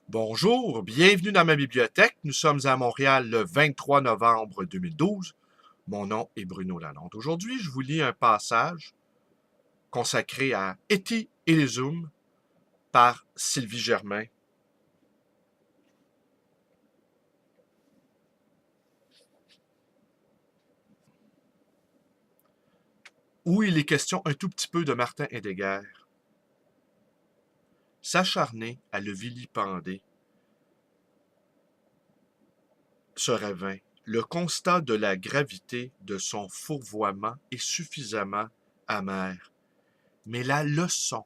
Bonjour, bienvenue dans ma bibliothèque. Nous sommes à Montréal le 23 novembre 2012. Mon nom est Bruno Lalonde. Aujourd'hui, je vous lis un passage consacré à Etty et les Zooms par Sylvie Germain. Où il est question un tout petit peu de Martin Heidegger. S'acharner à le vilipender serait vain. Le constat de la gravité de son fourvoiement est suffisamment amer. Mais la leçon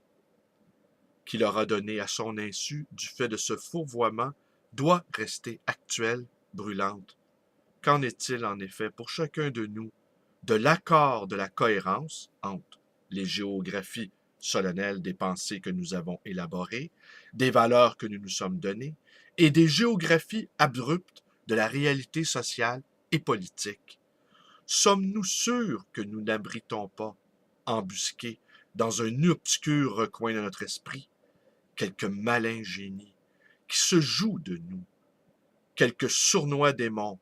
qu'il aura donnée à son insu du fait de ce fourvoiement doit rester actuelle, brûlante. Qu'en est-il en effet pour chacun de nous de l'accord de la cohérence entre les géographies solennelles des pensées que nous avons élaborées, des valeurs que nous nous sommes données, et des géographies abruptes de la réalité sociale et politique? Sommes-nous sûrs que nous n'abritons pas, embusqués dans un obscur recoin de notre esprit, quelque malin génie qui se joue de nous, quelque sournois démon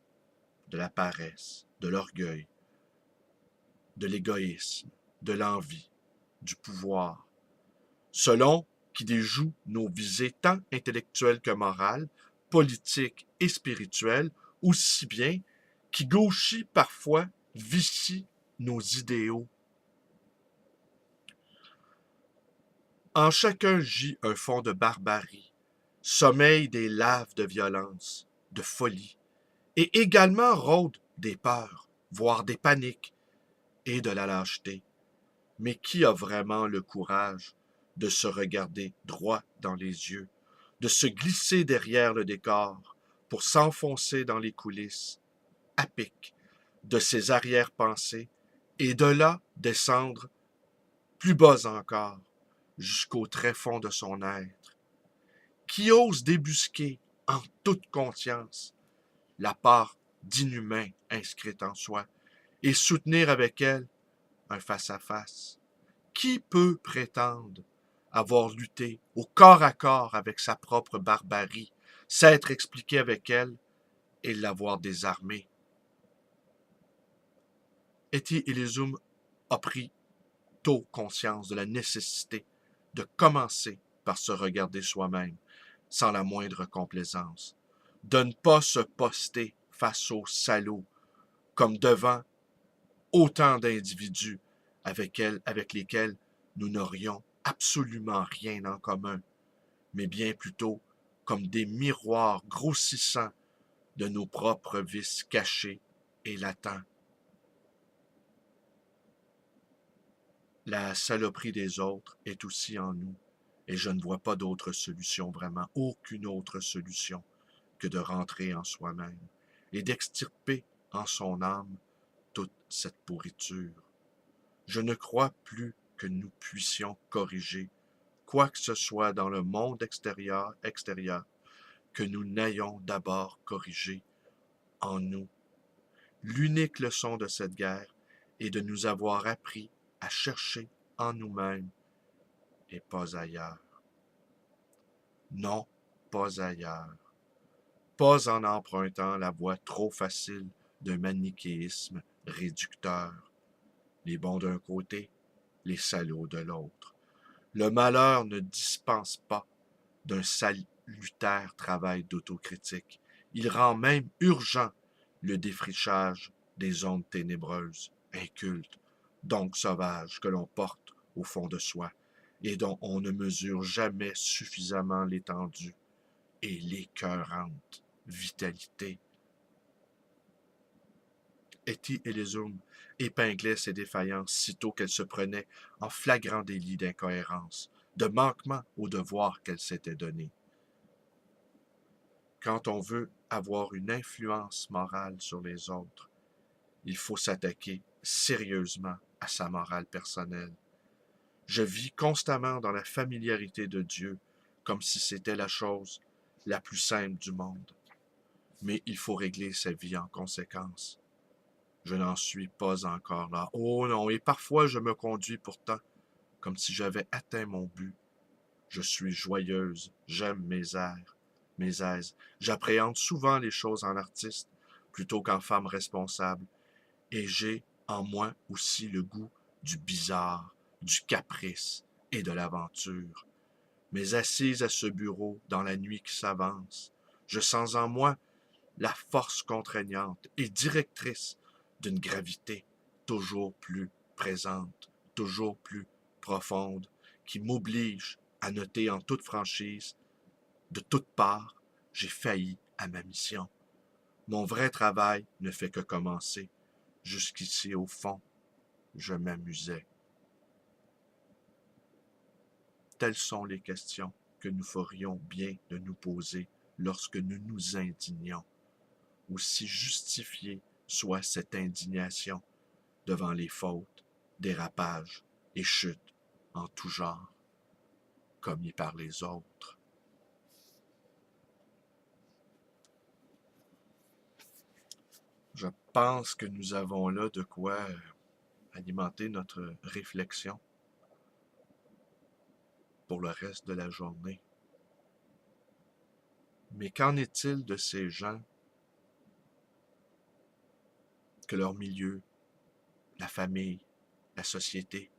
de la paresse, de l'orgueil, de l'égoïsme, de l'envie, du pouvoir, selon qui déjoue nos visées tant intellectuelles que morales, politiques et spirituelles, aussi bien qui gauchit parfois, vicie nos idéaux. En chacun gît un fond de barbarie, sommeil des laves de violence, de folie, et également rôdent des peurs, voire des paniques, et de la lâcheté. Mais qui a vraiment le courage de se regarder droit dans les yeux, de se glisser derrière le décor pour s'enfoncer dans les coulisses, à pic, de ses arrière-pensées, et de là descendre plus bas encore, jusqu'au tréfonds de son être? Qui ose débusquer en toute conscience la part d'inhumain inscrite en soi et soutenir avec elle un face-à-face? Qui peut prétendre avoir lutté au corps à corps avec sa propre barbarie, s'être expliqué avec elle et l'avoir désarmée? Etty Hillesum a pris tôt conscience de la nécessité de commencer par se regarder soi-même, sans la moindre complaisance, de ne pas se poster face aux salauds comme devant autant d'individus avec lesquels nous n'aurions absolument rien en commun, mais bien plutôt comme des miroirs grossissants de nos propres vices cachés et latents. La saloperie des autres est aussi en nous, et je ne vois pas d'autre solution, vraiment aucune autre solution, que de rentrer en soi-même et d'extirper en son âme toute cette pourriture. Je ne crois plus que nous puissions corriger quoi que ce soit dans le monde extérieur que nous n'ayons d'abord corrigé en nous. L'unique leçon de cette guerre est de nous avoir appris à chercher en nous-mêmes et pas ailleurs. Non, pas ailleurs. Pas en empruntant la voie trop facile d'un manichéisme réducteur. Les bons d'un côté, les salauds de l'autre. Le malheur ne dispense pas d'un salutaire travail d'autocritique. Il rend même urgent le défrichage des zones ténébreuses, incultes, donc sauvages, que l'on porte au fond de soi, et dont on ne mesure jamais suffisamment l'étendue et l'écœurante vitalité. Etty Hillesum épinglait ses défaillances sitôt qu'elle se prenait en flagrant délit d'incohérence, de manquement au devoir qu'elle s'était donné. Quand on veut avoir une influence morale sur les autres, il faut s'attaquer sérieusement à sa morale personnelle. Je vis constamment dans la familiarité de Dieu, comme si c'était la chose la plus simple du monde. Mais il faut régler sa vie en conséquence. Je n'en suis pas encore là. Oh non, et parfois je me conduis pourtant comme si j'avais atteint mon but. Je suis joyeuse, j'aime mes airs, mes aises. J'appréhende souvent les choses en artiste plutôt qu'en femme responsable. Et j'ai en moi aussi le goût du bizarre, du caprice et de l'aventure. Mais assise à ce bureau dans la nuit qui s'avance, je sens en moi la force contraignante et directrice d'une gravité toujours plus présente, toujours plus profonde, qui m'oblige à noter en toute franchise, de toutes parts, j'ai failli à ma mission. Mon vrai travail ne fait que commencer. Jusqu'ici, au fond, je m'amusais. Telles sont les questions que nous ferions bien de nous poser lorsque nous nous indignons. Aussi justifiée soit cette indignation devant les fautes, dérapages et chutes en tout genre, commis par les autres. Je pense que nous avons là de quoi alimenter notre réflexion pour le reste de la journée. Mais qu'en est-il de ces gens que leur milieu, la famille, la société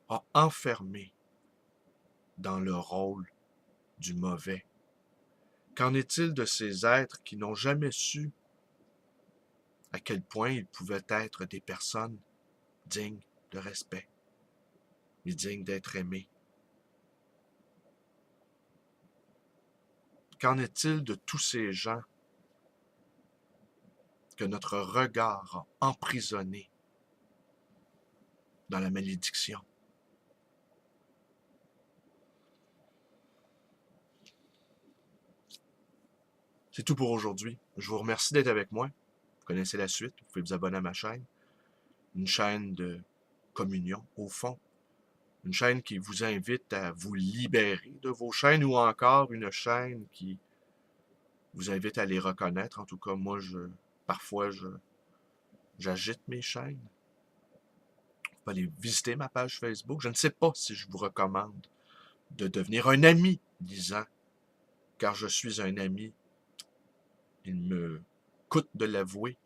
a enfermés dans le rôle du mauvais? Qu'en est-il de ces êtres qui n'ont jamais su à quel point ils pouvaient être des personnes dignes de respect et dignes d'être aimées? Qu'en est-il de tous ces gens que notre regard a emprisonnés dans la malédiction? C'est tout pour aujourd'hui. Je vous remercie d'être avec moi. Vous connaissez la suite. Vous pouvez vous abonner à ma chaîne. Une chaîne de communion, au fond. Une chaîne qui vous invite à vous libérer de vos chaînes ou encore une chaîne qui vous invite à les reconnaître. En tout cas, moi, parfois, j'agite mes chaînes. Vous pouvez aller visiter ma page Facebook. Je ne sais pas si je vous recommande de devenir un ami lisant, car je suis un ami, il me coûte de l'avouer,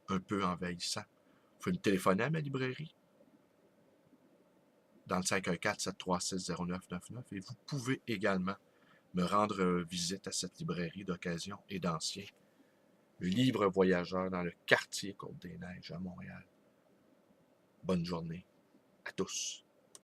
un peu envahissant. Vous pouvez me téléphoner à ma librairie dans le 514-736-0999 et vous pouvez également me rendre visite à cette librairie d'occasion et d'anciens livres voyageurs dans le quartier Côte-des-Neiges à Montréal. Bonne journée à tous.